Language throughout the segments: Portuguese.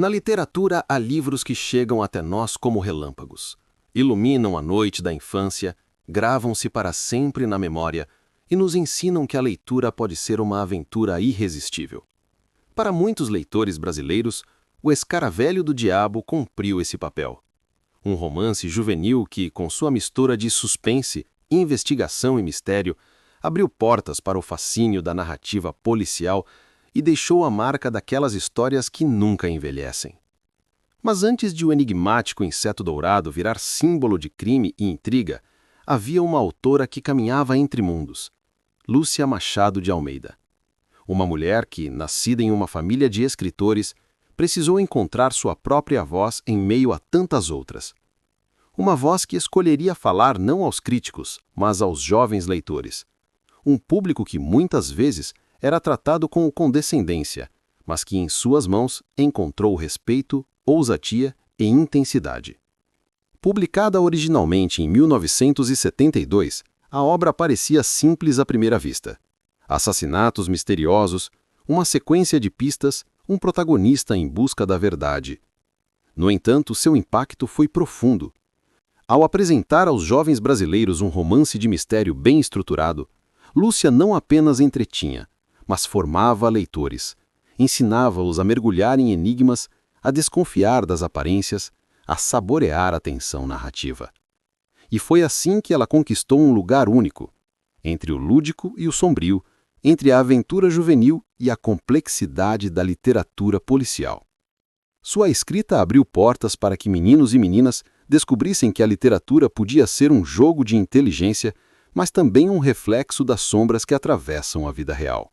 Na literatura há livros que chegam até nós como relâmpagos, iluminam a noite da infância, gravam-se para sempre na memória e nos ensinam que a leitura pode ser uma aventura irresistível. Para muitos leitores brasileiros, O Escaravelho do Diabo cumpriu esse papel. Um romance juvenil que, com sua mistura de suspense, investigação e mistério, abriu portas para o fascínio da narrativa policial e deixou a marca daquelas histórias que nunca envelhecem. Mas antes de o enigmático inseto dourado virar símbolo de crime e intriga, havia uma autora que caminhava entre mundos, Lúcia Machado de Almeida. Uma mulher que, nascida em uma família de escritores, precisou encontrar sua própria voz em meio a tantas outras. Uma voz que escolheria falar não aos críticos, mas aos jovens leitores. Um público que muitas vezes era tratado com condescendência, mas que em suas mãos encontrou respeito, ousadia e intensidade. Publicada originalmente em 1972, a obra parecia simples à primeira vista. Assassinatos misteriosos, uma sequência de pistas, um protagonista em busca da verdade. No entanto, seu impacto foi profundo. Ao apresentar aos jovens brasileiros um romance de mistério bem estruturado, Lúcia não apenas entretinha, mas formava leitores, ensinava-os a mergulhar em enigmas, a desconfiar das aparências, a saborear a tensão narrativa. E foi assim que ela conquistou um lugar único, entre o lúdico e o sombrio, entre a aventura juvenil e a complexidade da literatura policial. Sua escrita abriu portas para que meninos e meninas descobrissem que a literatura podia ser um jogo de inteligência, mas também um reflexo das sombras que atravessam a vida real.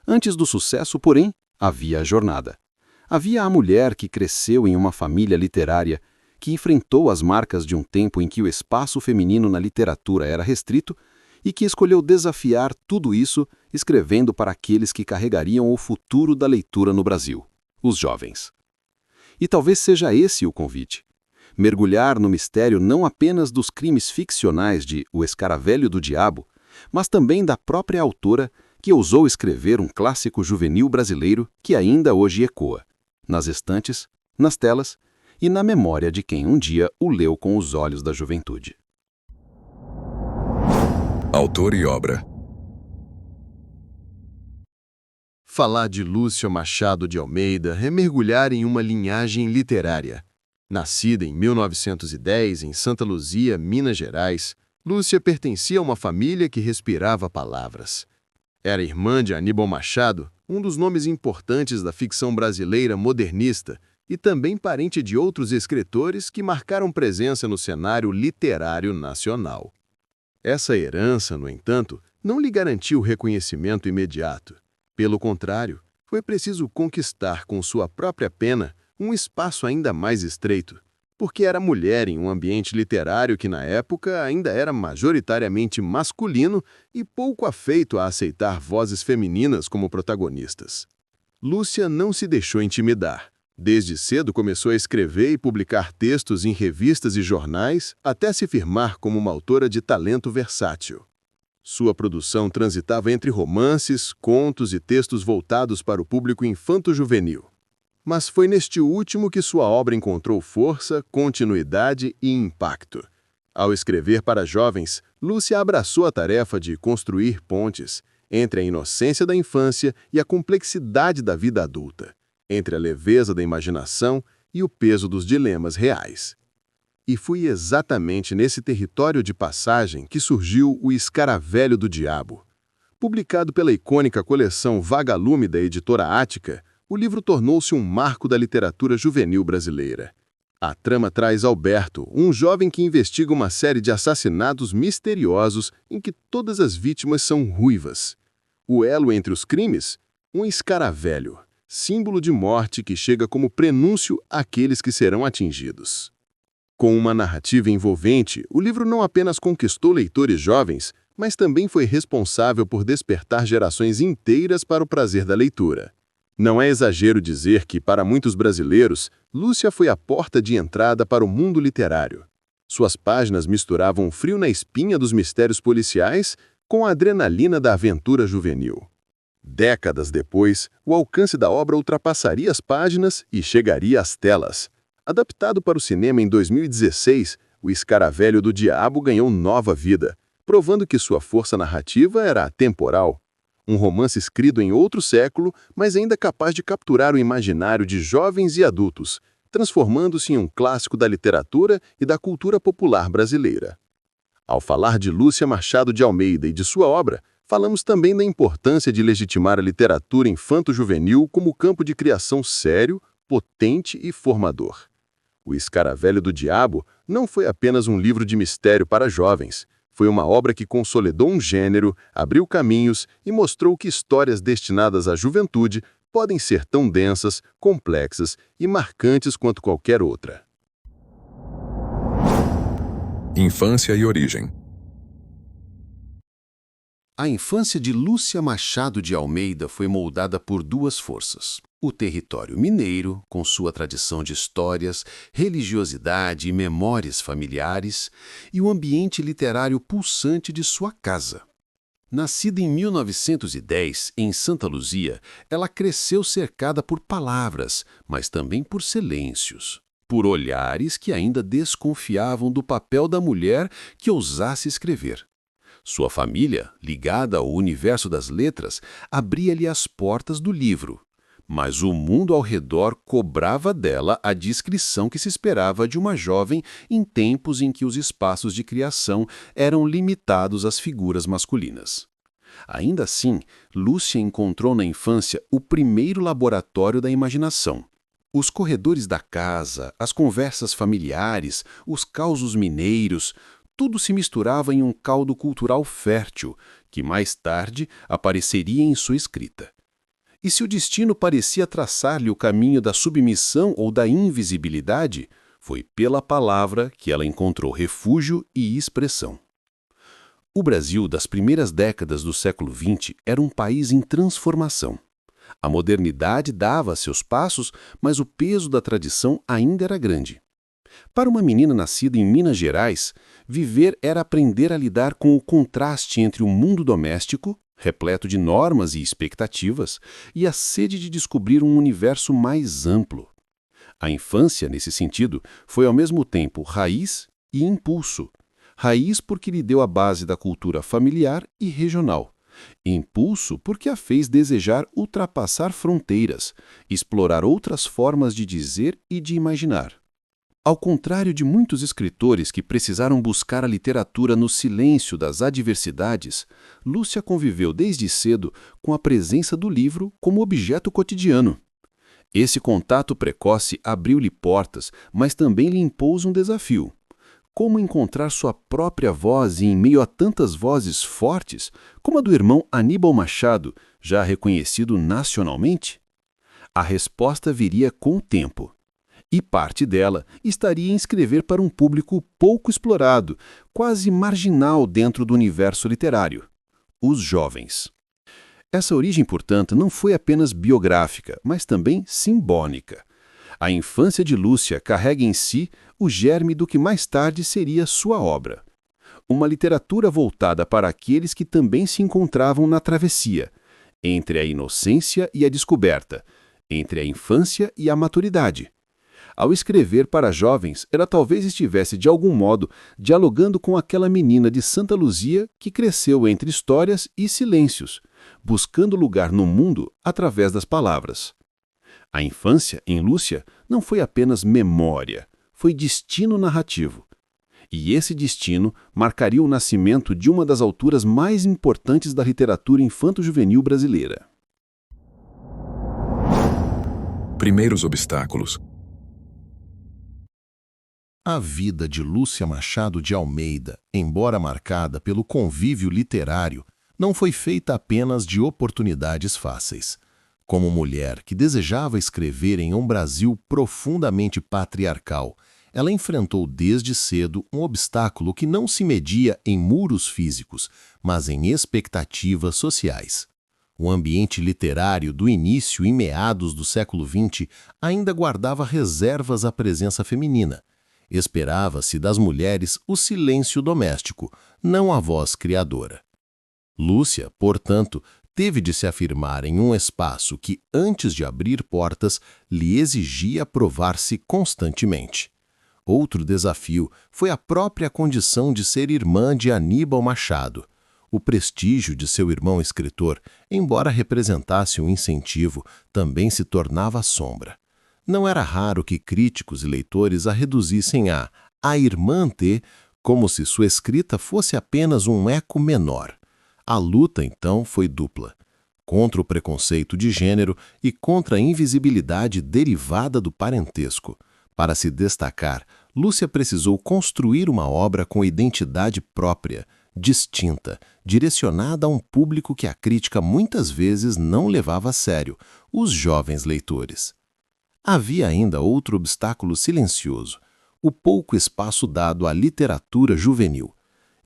Antes do sucesso, porém, havia a jornada. Havia a mulher que cresceu em uma família literária, que enfrentou as marcas de um tempo em que o espaço feminino na literatura era restrito e que escolheu desafiar tudo isso escrevendo para aqueles que carregariam o futuro da leitura no Brasil, os jovens. E talvez seja esse o convite. Mergulhar no mistério não apenas dos crimes ficcionais de O Escaravelho do Diabo, mas também da própria autora que ousou escrever um clássico juvenil brasileiro que ainda hoje ecoa, nas estantes, nas telas e na memória de quem um dia o leu com os olhos da juventude. Autor e obra. Falar de Lúcia Machado de Almeida é mergulhar em uma linhagem literária. Nascida em 1910 em Santa Luzia, Minas Gerais, Lúcia pertencia a uma família que respirava palavras. Era irmã de Aníbal Machado, um dos nomes importantes da ficção brasileira modernista, e também parente de outros escritores que marcaram presença no cenário literário nacional. Essa herança, no entanto, não lhe garantiu reconhecimento imediato. Pelo contrário, foi preciso conquistar com sua própria pena um espaço ainda mais estreito, porque era mulher em um ambiente literário que, na época, ainda era majoritariamente masculino e pouco afeito a aceitar vozes femininas como protagonistas. Lúcia não se deixou intimidar. Desde cedo começou a escrever e publicar textos em revistas e jornais, até se firmar como uma autora de talento versátil. Sua produção transitava entre romances, contos e textos voltados para o público infanto-juvenil. Mas foi neste último que sua obra encontrou força, continuidade e impacto. Ao escrever para jovens, Lúcia abraçou a tarefa de construir pontes entre a inocência da infância e a complexidade da vida adulta, entre a leveza da imaginação e o peso dos dilemas reais. E foi exatamente nesse território de passagem que surgiu O Escaravelho do Diabo. Publicado pela icônica coleção Vagalume da editora Ática, o livro tornou-se um marco da literatura juvenil brasileira. A trama traz Alberto, um jovem que investiga uma série de assassinatos misteriosos em que todas as vítimas são ruivas. O elo entre os crimes? Um escaravelho, símbolo de morte que chega como prenúncio àqueles que serão atingidos. Com uma narrativa envolvente, o livro não apenas conquistou leitores jovens, mas também foi responsável por despertar gerações inteiras para o prazer da leitura. Não é exagero dizer que, para muitos brasileiros, Lúcia foi a porta de entrada para o mundo literário. Suas páginas misturavam o frio na espinha dos mistérios policiais com a adrenalina da aventura juvenil. Décadas depois, o alcance da obra ultrapassaria as páginas e chegaria às telas. Adaptado para o cinema em 2016, O Escaravelho do Diabo ganhou nova vida, provando que sua força narrativa era atemporal. Um romance escrito em outro século, mas ainda capaz de capturar o imaginário de jovens e adultos, transformando-se em um clássico da literatura e da cultura popular brasileira. Ao falar de Lúcia Machado de Almeida e de sua obra, falamos também da importância de legitimar a literatura infanto-juvenil como campo de criação sério, potente e formador. O Escaravelho do Diabo não foi apenas um livro de mistério para jovens. Foi uma obra que consolidou um gênero, abriu caminhos e mostrou que histórias destinadas à juventude podem ser tão densas, complexas e marcantes quanto qualquer outra. Infância e origem. A infância de Lúcia Machado de Almeida foi moldada por duas forças: o território mineiro, com sua tradição de histórias, religiosidade e memórias familiares, e o ambiente literário pulsante de sua casa. Nascida em 1910, em Santa Luzia, ela cresceu cercada por palavras, mas também por silêncios, por olhares que ainda desconfiavam do papel da mulher que ousasse escrever. Sua família, ligada ao universo das letras, abria-lhe as portas do livro, mas o mundo ao redor cobrava dela a discrição que se esperava de uma jovem em tempos em que os espaços de criação eram limitados às figuras masculinas. Ainda assim, Lúcia encontrou na infância o primeiro laboratório da imaginação. Os corredores da casa, as conversas familiares, os causos mineiros, tudo se misturava em um caldo cultural fértil, que mais tarde apareceria em sua escrita. E se o destino parecia traçar-lhe o caminho da submissão ou da invisibilidade, foi pela palavra que ela encontrou refúgio e expressão. O Brasil das primeiras décadas do século XX era um país em transformação. A modernidade dava seus passos, mas o peso da tradição ainda era grande. Para uma menina nascida em Minas Gerais, viver era aprender a lidar com o contraste entre o mundo doméstico, repleto de normas e expectativas, e a sede de descobrir um universo mais amplo. A infância, nesse sentido, foi ao mesmo tempo raiz e impulso. Raiz porque lhe deu a base da cultura familiar e regional. Impulso porque a fez desejar ultrapassar fronteiras, explorar outras formas de dizer e de imaginar. Ao contrário de muitos escritores que precisaram buscar a literatura no silêncio das adversidades, Lúcia conviveu desde cedo com a presença do livro como objeto cotidiano. Esse contato precoce abriu-lhe portas, mas também lhe impôs um desafio. Como encontrar sua própria voz em meio a tantas vozes fortes, como a do irmão Aníbal Machado, já reconhecido nacionalmente? A resposta viria com o tempo. E parte dela estaria em escrever para um público pouco explorado, quase marginal dentro do universo literário: os jovens. Essa origem, portanto, não foi apenas biográfica, mas também simbólica. A infância de Lúcia carrega em si o germe do que mais tarde seria sua obra. Uma literatura voltada para aqueles que também se encontravam na travessia, entre a inocência e a descoberta, entre a infância e a maturidade. Ao escrever para jovens, ela talvez estivesse, de algum modo, dialogando com aquela menina de Santa Luzia que cresceu entre histórias e silêncios, buscando lugar no mundo através das palavras. A infância, em Lúcia, não foi apenas memória, foi destino narrativo. E esse destino marcaria o nascimento de uma das autoras mais importantes da literatura infanto-juvenil brasileira. Primeiros obstáculos. A vida de Lúcia Machado de Almeida, embora marcada pelo convívio literário, não foi feita apenas de oportunidades fáceis. Como mulher que desejava escrever em um Brasil profundamente patriarcal, ela enfrentou desde cedo um obstáculo que não se media em muros físicos, mas em expectativas sociais. O ambiente literário do início e meados do século XX ainda guardava reservas à presença feminina. Esperava-se das mulheres o silêncio doméstico, não a voz criadora. Lúcia, portanto, teve de se afirmar em um espaço que, antes de abrir portas, lhe exigia provar-se constantemente. Outro desafio foi a própria condição de ser irmã de Aníbal Machado. O prestígio de seu irmão escritor, embora representasse um incentivo, também se tornava sombra. Não era raro que críticos e leitores a reduzissem a irmã T, como se sua escrita fosse apenas um eco menor. A luta, então, foi dupla. Contra o preconceito de gênero e contra a invisibilidade derivada do parentesco. Para se destacar, Lúcia precisou construir uma obra com identidade própria, distinta, direcionada a um público que a crítica muitas vezes não levava a sério, os jovens leitores. Havia ainda outro obstáculo silencioso, o pouco espaço dado à literatura juvenil.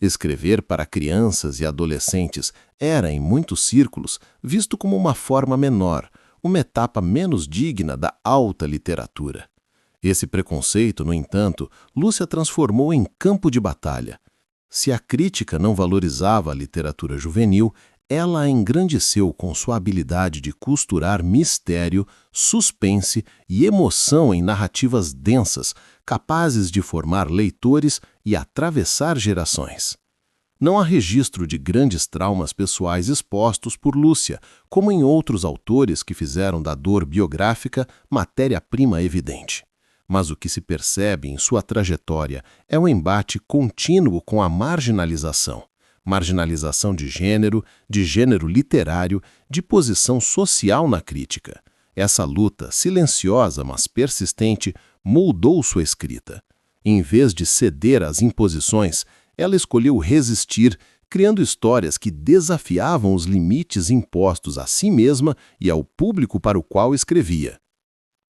Escrever para crianças e adolescentes era, em muitos círculos, visto como uma forma menor, uma etapa menos digna da alta literatura. Esse preconceito, no entanto, Lúcia transformou em campo de batalha. Se a crítica não valorizava a literatura juvenil, ela a engrandeceu com sua habilidade de costurar mistério, suspense e emoção em narrativas densas, capazes de formar leitores e atravessar gerações. Não há registro de grandes traumas pessoais expostos por Lúcia, como em outros autores que fizeram da dor biográfica matéria-prima evidente. Mas o que se percebe em sua trajetória é um embate contínuo com a marginalização de gênero literário, de posição social na crítica. Essa luta, silenciosa mas persistente, moldou sua escrita. Em vez de ceder às imposições, ela escolheu resistir, criando histórias que desafiavam os limites impostos a si mesma e ao público para o qual escrevia.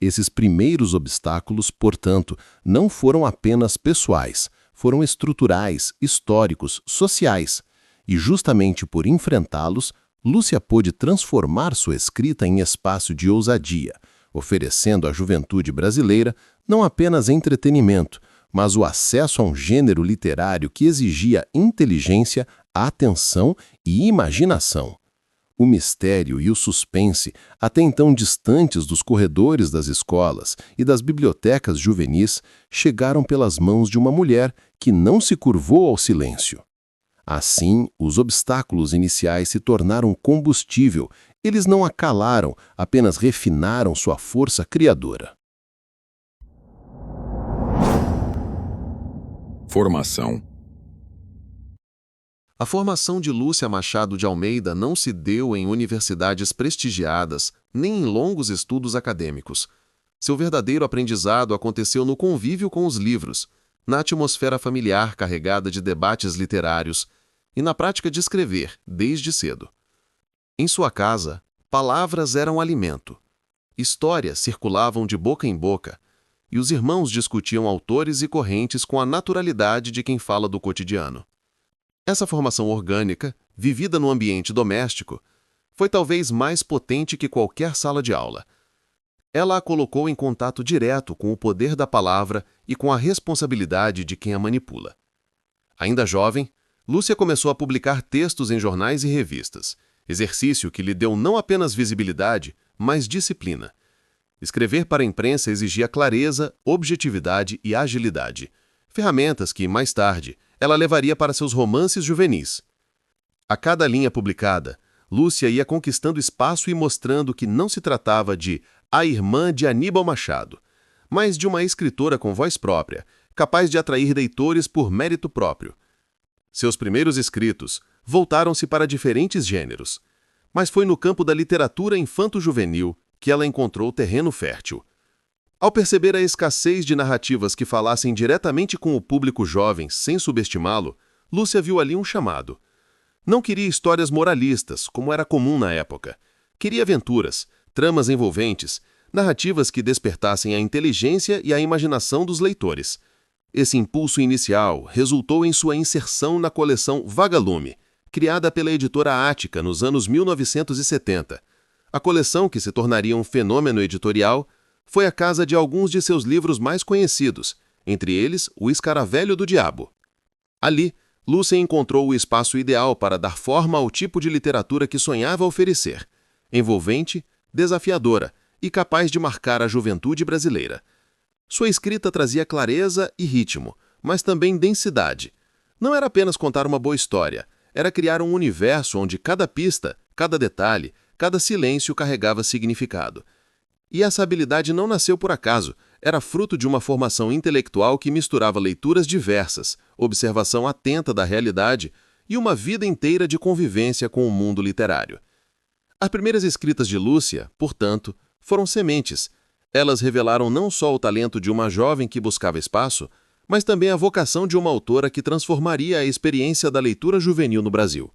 Esses primeiros obstáculos, portanto, não foram apenas pessoais, foram estruturais, históricos, sociais. E justamente por enfrentá-los, Lúcia pôde transformar sua escrita em espaço de ousadia, oferecendo à juventude brasileira não apenas entretenimento, mas o acesso a um gênero literário que exigia inteligência, atenção e imaginação. O mistério e o suspense, até então distantes dos corredores das escolas e das bibliotecas juvenis, chegaram pelas mãos de uma mulher que não se curvou ao silêncio. Assim, os obstáculos iniciais se tornaram combustível. Eles não a calaram, apenas refinaram sua força criadora. Formação. A formação de Lúcia Machado de Almeida não se deu em universidades prestigiadas, nem em longos estudos acadêmicos. Seu verdadeiro aprendizado aconteceu no convívio com os livros, na atmosfera familiar carregada de debates literários e na prática de escrever, desde cedo. Em sua casa, palavras eram alimento. Histórias circulavam de boca em boca, e os irmãos discutiam autores e correntes com a naturalidade de quem fala do cotidiano. Essa formação orgânica, vivida no ambiente doméstico, foi talvez mais potente que qualquer sala de aula. Ela a colocou em contato direto com o poder da palavra e com a responsabilidade de quem a manipula. Ainda jovem, Lúcia começou a publicar textos em jornais e revistas, exercício que lhe deu não apenas visibilidade, mas disciplina. Escrever para a imprensa exigia clareza, objetividade e agilidade, ferramentas que, mais tarde, ela levaria para seus romances juvenis. A cada linha publicada, Lúcia ia conquistando espaço e mostrando que não se tratava de a irmã de Aníbal Machado, mas de uma escritora com voz própria, capaz de atrair leitores por mérito próprio. Seus primeiros escritos voltaram-se para diferentes gêneros, mas foi no campo da literatura infanto-juvenil que ela encontrou terreno fértil. Ao perceber a escassez de narrativas que falassem diretamente com o público jovem sem subestimá-lo, Lúcia viu ali um chamado. Não queria histórias moralistas, como era comum na época. Queria aventuras, tramas envolventes, narrativas que despertassem a inteligência e a imaginação dos leitores. Esse impulso inicial resultou em sua inserção na coleção Vagalume, criada pela editora Ática nos anos 1970. A coleção, que se tornaria um fenômeno editorial, foi a casa de alguns de seus livros mais conhecidos, entre eles O Escaravelho do Diabo. Ali, Lúcia encontrou o espaço ideal para dar forma ao tipo de literatura que sonhava oferecer, envolvente, desafiadora e capaz de marcar a juventude brasileira. Sua escrita trazia clareza e ritmo, mas também densidade. Não era apenas contar uma boa história, era criar um universo onde cada pista, cada detalhe, cada silêncio carregava significado. E essa habilidade não nasceu por acaso, era fruto de uma formação intelectual que misturava leituras diversas, observação atenta da realidade e uma vida inteira de convivência com o mundo literário. As primeiras escritas de Lúcia, portanto, foram sementes. Elas revelaram não só o talento de uma jovem que buscava espaço, mas também a vocação de uma autora que transformaria a experiência da leitura juvenil no Brasil.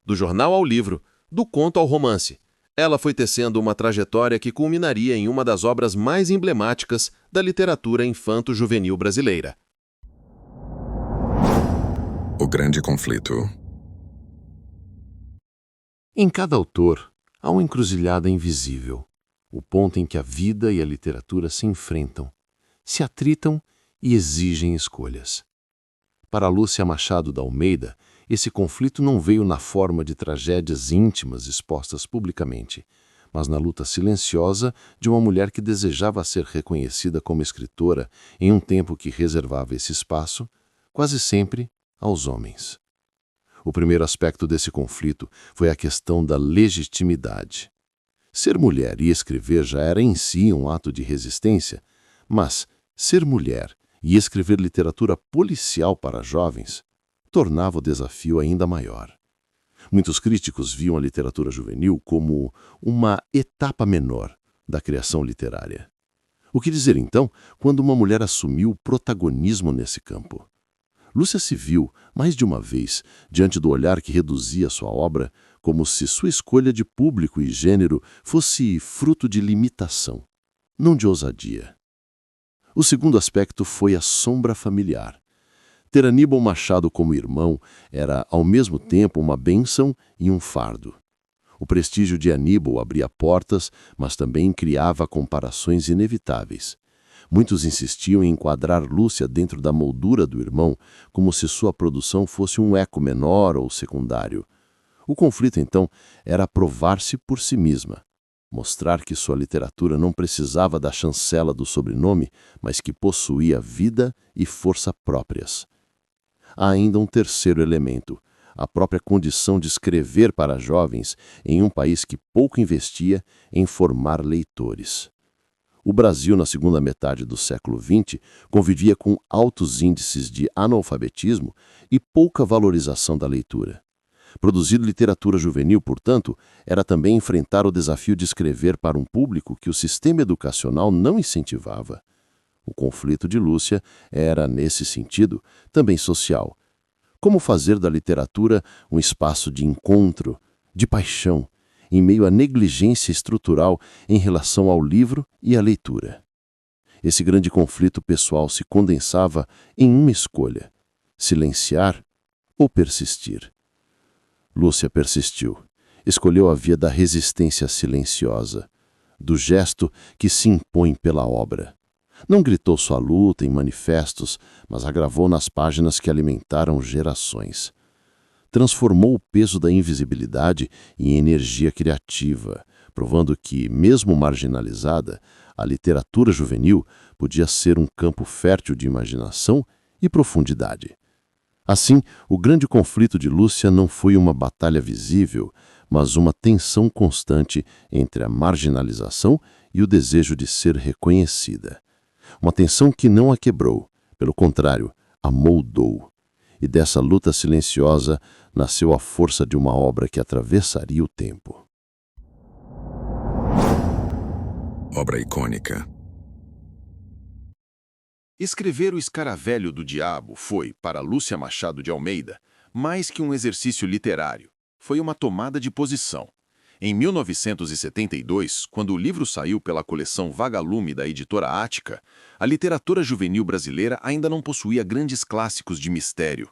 Do jornal ao livro, do conto ao romance, ela foi tecendo uma trajetória que culminaria em uma das obras mais emblemáticas da literatura infanto-juvenil brasileira. O Grande Conflito. Em cada autor, há uma encruzilhada invisível, o ponto em que a vida e a literatura se enfrentam, se atritam e exigem escolhas. Para Lúcia Machado de Almeida, esse conflito não veio na forma de tragédias íntimas expostas publicamente, mas na luta silenciosa de uma mulher que desejava ser reconhecida como escritora em um tempo que reservava esse espaço, quase sempre, aos homens. O primeiro aspecto desse conflito foi a questão da legitimidade. Ser mulher e escrever já era em si um ato de resistência, mas ser mulher e escrever literatura policial para jovens tornava o desafio ainda maior. Muitos críticos viam a literatura juvenil como uma etapa menor da criação literária. O que dizer, então, quando uma mulher assumiu o protagonismo nesse campo? Lúcia se viu, mais de uma vez, diante do olhar que reduzia sua obra, como se sua escolha de público e gênero fosse fruto de limitação, não de ousadia. O segundo aspecto foi a sombra familiar. Ter Aníbal Machado como irmão era, ao mesmo tempo, uma bênção e um fardo. O prestígio de Aníbal abria portas, mas também criava comparações inevitáveis. Muitos insistiam em enquadrar Lúcia dentro da moldura do irmão, como se sua produção fosse um eco menor ou secundário. O conflito, então, era provar-se por si mesma, mostrar que sua literatura não precisava da chancela do sobrenome, mas que possuía vida e força próprias. Há ainda um terceiro elemento, a própria condição de escrever para jovens em um país que pouco investia em formar leitores. O Brasil, na segunda metade do século XX, convivia com altos índices de analfabetismo e pouca valorização da leitura. Produzir literatura juvenil, portanto, era também enfrentar o desafio de escrever para um público que o sistema educacional não incentivava. O conflito de Lúcia era, nesse sentido, também social. Como fazer da literatura um espaço de encontro, de paixão, em meio à negligência estrutural em relação ao livro e à leitura? Esse grande conflito pessoal se condensava em uma escolha: silenciar ou persistir. Lúcia persistiu. Escolheu a via da resistência silenciosa, do gesto que se impõe pela obra. Não gritou sua luta em manifestos, mas agravou nas páginas que alimentaram gerações. Transformou o peso da invisibilidade em energia criativa, provando que, mesmo marginalizada, a literatura juvenil podia ser um campo fértil de imaginação e profundidade. Assim, o grande conflito de Lúcia não foi uma batalha visível, mas uma tensão constante entre a marginalização e o desejo de ser reconhecida. Uma tensão que não a quebrou, pelo contrário, a moldou. E dessa luta silenciosa nasceu a força de uma obra que atravessaria o tempo. Obra icônica. Escrever O Escaravelho do Diabo foi, para Lúcia Machado de Almeida, mais que um exercício literário. Foi uma tomada de posição. Em 1972, quando o livro saiu pela coleção Vagalume da editora Ática, a literatura juvenil brasileira ainda não possuía grandes clássicos de mistério.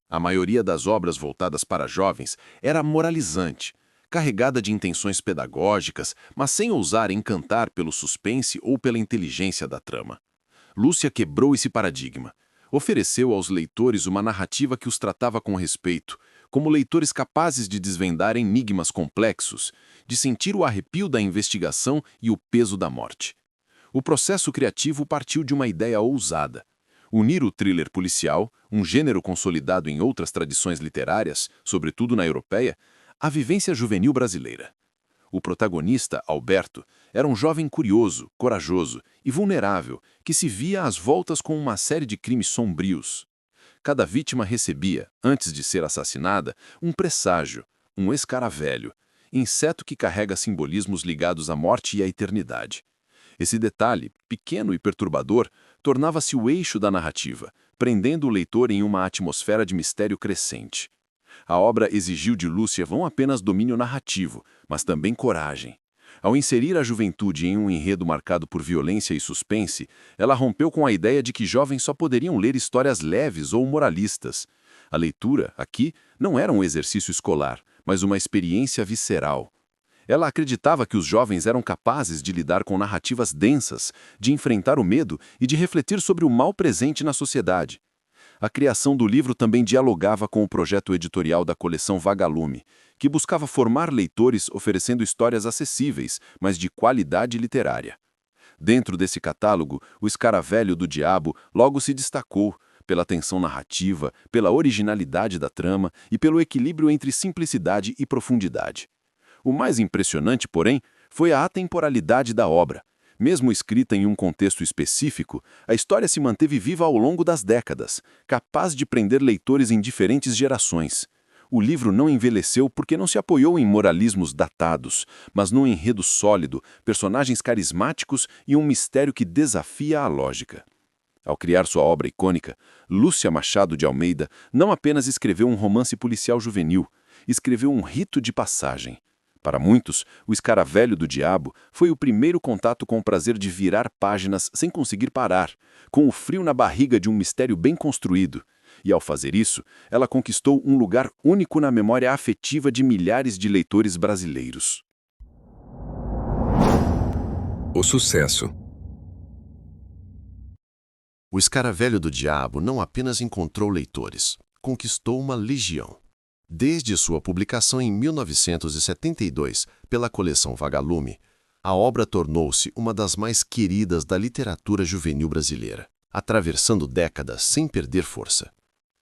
A maioria das obras voltadas para jovens era moralizante, carregada de intenções pedagógicas, mas sem ousar encantar pelo suspense ou pela inteligência da trama. Lúcia quebrou esse paradigma. Ofereceu aos leitores uma narrativa que os tratava com respeito, como leitores capazes de desvendar enigmas complexos, de sentir o arrepio da investigação e o peso da morte. O processo criativo partiu de uma ideia ousada: unir o thriller policial, um gênero consolidado em outras tradições literárias, sobretudo na europeia, à vivência juvenil brasileira. O protagonista, Alberto, era um jovem curioso, corajoso e vulnerável que se via às voltas com uma série de crimes sombrios. Cada vítima recebia, antes de ser assassinada, um presságio, um escaravelho, inseto que carrega simbolismos ligados à morte e à eternidade. Esse detalhe, pequeno e perturbador, tornava-se o eixo da narrativa, prendendo o leitor em uma atmosfera de mistério crescente. A obra exigiu de Lúcia não apenas domínio narrativo, mas também coragem. Ao inserir a juventude em um enredo marcado por violência e suspense, ela rompeu com a ideia de que jovens só poderiam ler histórias leves ou moralistas. A leitura, aqui, não era um exercício escolar, mas uma experiência visceral. Ela acreditava que os jovens eram capazes de lidar com narrativas densas, de enfrentar o medo e de refletir sobre o mal presente na sociedade. A criação do livro também dialogava com o projeto editorial da coleção Vagalume, que buscava formar leitores oferecendo histórias acessíveis, mas de qualidade literária. Dentro desse catálogo, O Escaravelho do Diabo logo se destacou pela tensão narrativa, pela originalidade da trama e pelo equilíbrio entre simplicidade e profundidade. O mais impressionante, porém, foi a atemporalidade da obra. Mesmo escrita em um contexto específico, a história se manteve viva ao longo das décadas, capaz de prender leitores em diferentes gerações. O livro não envelheceu porque não se apoiou em moralismos datados, mas num enredo sólido, personagens carismáticos e um mistério que desafia a lógica. Ao criar sua obra icônica, Lúcia Machado de Almeida não apenas escreveu um romance policial juvenil, escreveu um rito de passagem. Para muitos, O Escaravelho do Diabo foi o primeiro contato com o prazer de virar páginas sem conseguir parar, com o frio na barriga de um mistério bem construído. E ao fazer isso, ela conquistou um lugar único na memória afetiva de milhares de leitores brasileiros. O sucesso. O Escaravelho do Diabo não apenas encontrou leitores, conquistou uma legião. Desde sua publicação em 1972 pela coleção Vagalume, a obra tornou-se uma das mais queridas da literatura juvenil brasileira, atravessando décadas sem perder força.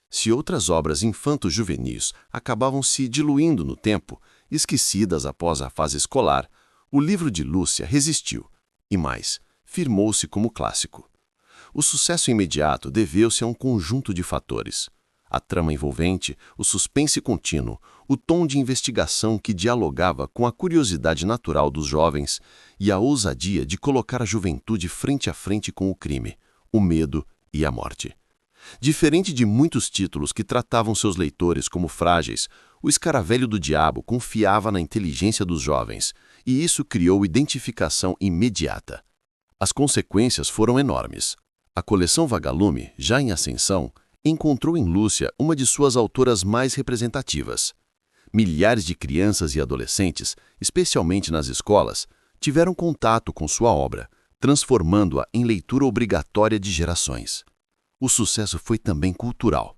Se outras obras infanto-juvenis acabavam se diluindo no tempo, esquecidas após a fase escolar, o livro de Lúcia resistiu, e mais, firmou-se como clássico. O sucesso imediato deveu-se a um conjunto de fatores: a trama envolvente, o suspense contínuo, o tom de investigação que dialogava com a curiosidade natural dos jovens e a ousadia de colocar a juventude frente a frente com o crime, o medo e a morte. Diferente de muitos títulos que tratavam seus leitores como frágeis, O Escaravelho do Diabo confiava na inteligência dos jovens, e isso criou identificação imediata. As consequências foram enormes. A coleção Vagalume, já em ascensão, encontrou em Lúcia uma de suas autoras mais representativas. Milhares de crianças e adolescentes, especialmente nas escolas, tiveram contato com sua obra, transformando-a em leitura obrigatória de gerações. O sucesso foi também cultural.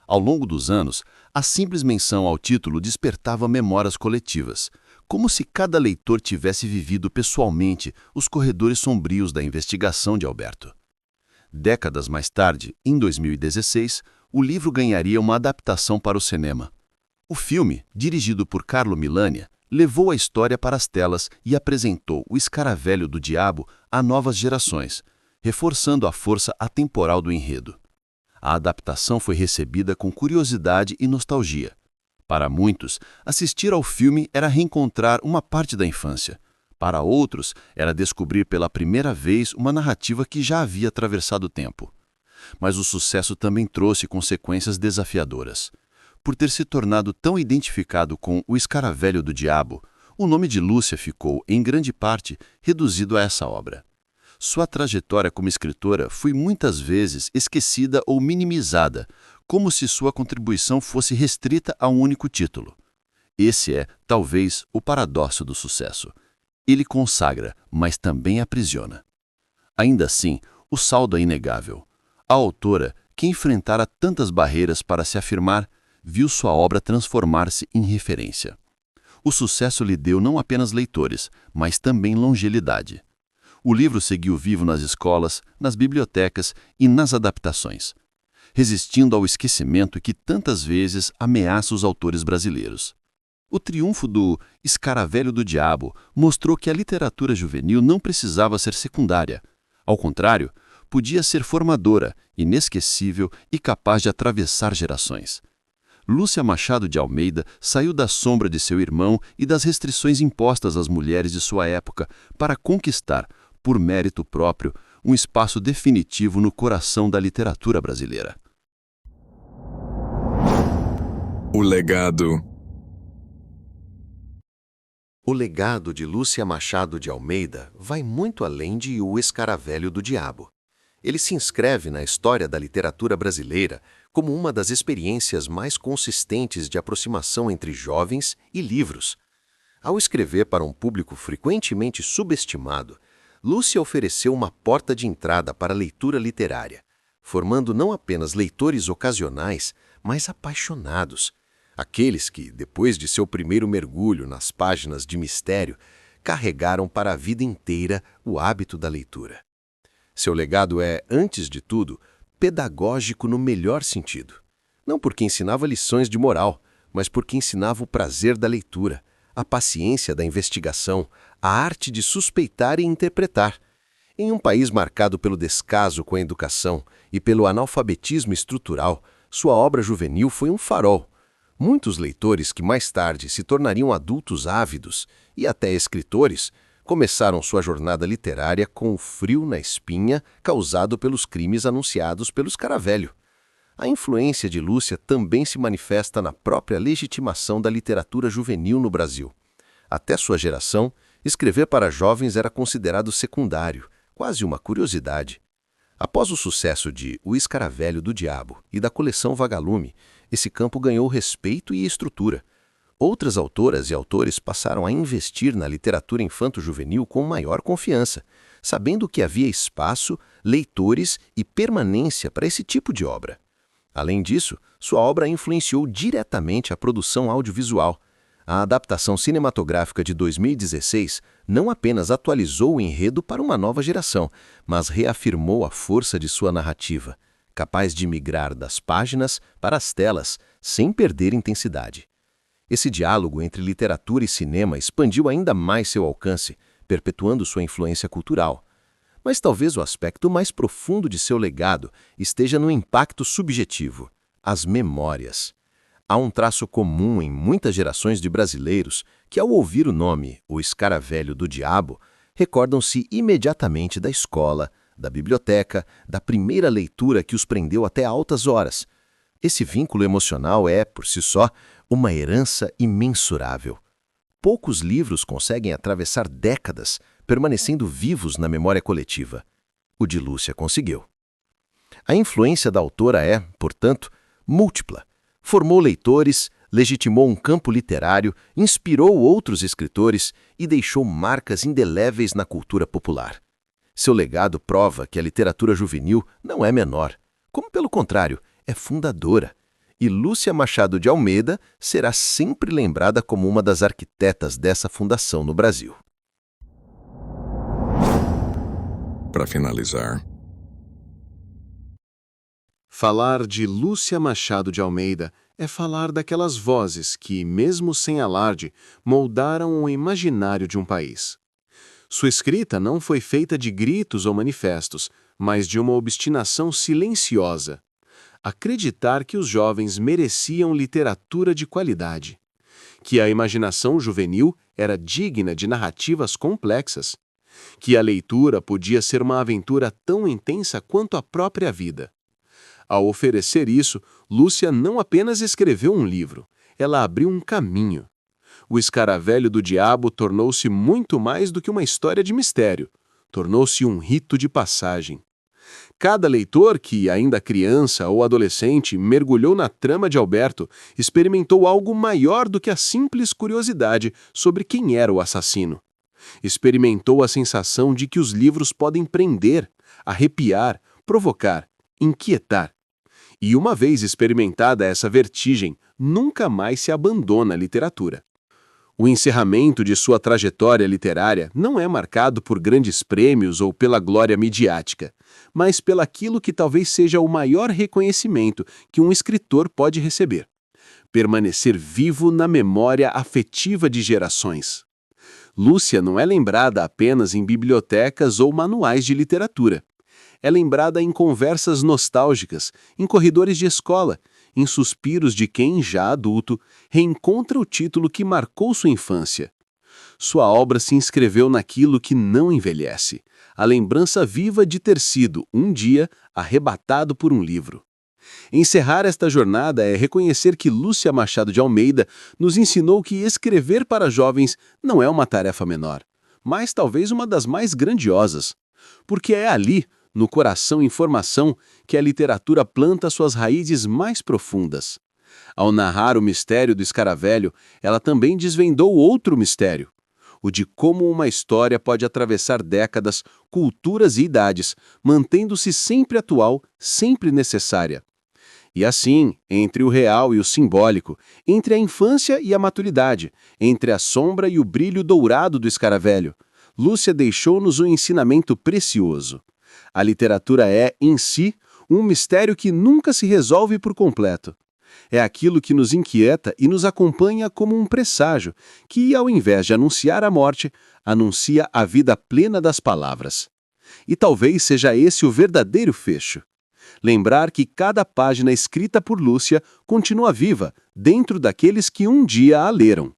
Ao longo dos anos, a simples menção ao título despertava memórias coletivas, como se cada leitor tivesse vivido pessoalmente os corredores sombrios da investigação de Alberto. Décadas mais tarde, em 2016, o livro ganharia uma adaptação para o cinema. O filme, dirigido por Carlo Milani, levou a história para as telas e apresentou O Escaravelho do Diabo a novas gerações, reforçando a força atemporal do enredo. A adaptação foi recebida com curiosidade e nostalgia. Para muitos, assistir ao filme era reencontrar uma parte da infância. Para outros, era descobrir pela primeira vez uma narrativa que já havia atravessado o tempo. Mas o sucesso também trouxe consequências desafiadoras. Por ter se tornado tão identificado com O Escaravelho do Diabo, o nome de Lúcia ficou, em grande parte, reduzido a essa obra. Sua trajetória como escritora foi muitas vezes esquecida ou minimizada, como se sua contribuição fosse restrita a um único título. Esse é, talvez, o paradoxo do sucesso. Ele consagra, mas também aprisiona. Ainda assim, o saldo é inegável. A autora, que enfrentara tantas barreiras para se afirmar, viu sua obra transformar-se em referência. O sucesso lhe deu não apenas leitores, mas também longevidade. O livro seguiu vivo nas escolas, nas bibliotecas e nas adaptações, resistindo ao esquecimento que tantas vezes ameaça os autores brasileiros. O triunfo do Escaravelho do Diabo mostrou que a literatura juvenil não precisava ser secundária. Ao contrário, podia ser formadora, inesquecível e capaz de atravessar gerações. Lúcia Machado de Almeida saiu da sombra de seu irmão e das restrições impostas às mulheres de sua época para conquistar, por mérito próprio, um espaço definitivo no coração da literatura brasileira. O legado. O legado de Lúcia Machado de Almeida vai muito além de O Escaravelho do Diabo. Ele se inscreve na história da literatura brasileira como uma das experiências mais consistentes de aproximação entre jovens e livros. Ao escrever para um público frequentemente subestimado, Lúcia ofereceu uma porta de entrada para a leitura literária, formando não apenas leitores ocasionais, mas apaixonados. Aqueles que, depois de seu primeiro mergulho nas páginas de mistério, carregaram para a vida inteira o hábito da leitura. Seu legado é, antes de tudo, pedagógico no melhor sentido. Não porque ensinava lições de moral, mas porque ensinava o prazer da leitura, a paciência da investigação, a arte de suspeitar e interpretar. Em um país marcado pelo descaso com a educação e pelo analfabetismo estrutural, sua obra juvenil foi um farol. Muitos leitores que mais tarde se tornariam adultos ávidos e até escritores começaram sua jornada literária com o frio na espinha causado pelos crimes anunciados pelo Escaravelho. A influência de Lúcia também se manifesta na própria legitimação da literatura juvenil no Brasil. Até sua geração, escrever para jovens era considerado secundário, quase uma curiosidade. Após o sucesso de O Escaravelho do Diabo e da coleção Vagalume, esse campo ganhou respeito e estrutura. Outras autoras e autores passaram a investir na literatura infanto-juvenil com maior confiança, sabendo que havia espaço, leitores e permanência para esse tipo de obra. Além disso, sua obra influenciou diretamente a produção audiovisual. A adaptação cinematográfica de 2016 não apenas atualizou o enredo para uma nova geração, mas reafirmou a força de sua narrativa, capaz de migrar das páginas para as telas, sem perder intensidade. Esse diálogo entre literatura e cinema expandiu ainda mais seu alcance, perpetuando sua influência cultural. Mas talvez o aspecto mais profundo de seu legado esteja no impacto subjetivo, as memórias. Há um traço comum em muitas gerações de brasileiros que, ao ouvir o nome O Escaravelho do Diabo, recordam-se imediatamente da escola, da biblioteca, da primeira leitura que os prendeu até altas horas. Esse vínculo emocional é, por si só, uma herança imensurável. Poucos livros conseguem atravessar décadas, permanecendo vivos na memória coletiva. O de Lúcia conseguiu. A influência da autora é, portanto, múltipla. Formou leitores, legitimou um campo literário, inspirou outros escritores e deixou marcas indeléveis na cultura popular. Seu legado prova que a literatura juvenil não é menor, como, pelo contrário, é fundadora. E Lúcia Machado de Almeida será sempre lembrada como uma das arquitetas dessa fundação no Brasil. Para finalizar, falar de Lúcia Machado de Almeida é falar daquelas vozes que, mesmo sem alarde, moldaram o imaginário de um país. Sua escrita não foi feita de gritos ou manifestos, mas de uma obstinação silenciosa. Acreditar que os jovens mereciam literatura de qualidade, que a imaginação juvenil era digna de narrativas complexas, que a leitura podia ser uma aventura tão intensa quanto a própria vida. Ao oferecer isso, Lúcia não apenas escreveu um livro, ela abriu um caminho. O Escaravelho do Diabo tornou-se muito mais do que uma história de mistério, tornou-se um rito de passagem. Cada leitor que, ainda criança ou adolescente, mergulhou na trama de Alberto, experimentou algo maior do que a simples curiosidade sobre quem era o assassino. Experimentou a sensação de que os livros podem prender, arrepiar, provocar, inquietar. E uma vez experimentada essa vertigem, nunca mais se abandona a literatura. O encerramento de sua trajetória literária não é marcado por grandes prêmios ou pela glória midiática, mas pelaquilo que talvez seja o maior reconhecimento que um escritor pode receber: permanecer vivo na memória afetiva de gerações. Lúcia não é lembrada apenas em bibliotecas ou manuais de literatura. É lembrada em conversas nostálgicas, em corredores de escola, em suspiros de quem, já adulto, reencontra o título que marcou sua infância. Sua obra se inscreveu naquilo que não envelhece, a lembrança viva de ter sido, um dia, arrebatado por um livro. Encerrar esta jornada é reconhecer que Lúcia Machado de Almeida nos ensinou que escrever para jovens não é uma tarefa menor, mas talvez uma das mais grandiosas, porque é ali, no coração em formação, que a literatura planta suas raízes mais profundas. Ao narrar o mistério do escaravelho, ela também desvendou outro mistério: o de como uma história pode atravessar décadas, culturas e idades, mantendo-se sempre atual, sempre necessária. E assim, entre o real e o simbólico, entre a infância e a maturidade, entre a sombra e o brilho dourado do escaravelho, Lúcia deixou-nos um ensinamento precioso. A literatura é, em si, um mistério que nunca se resolve por completo. É aquilo que nos inquieta e nos acompanha como um presságio, que, ao invés de anunciar a morte, anuncia a vida plena das palavras. E talvez seja esse o verdadeiro fecho: lembrar que cada página escrita por Lúcia continua viva dentro daqueles que um dia a leram,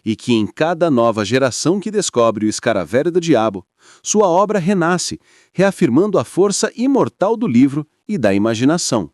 e que em cada nova geração que descobre o escaravelho do diabo, sua obra renasce, reafirmando a força imortal do livro e da imaginação.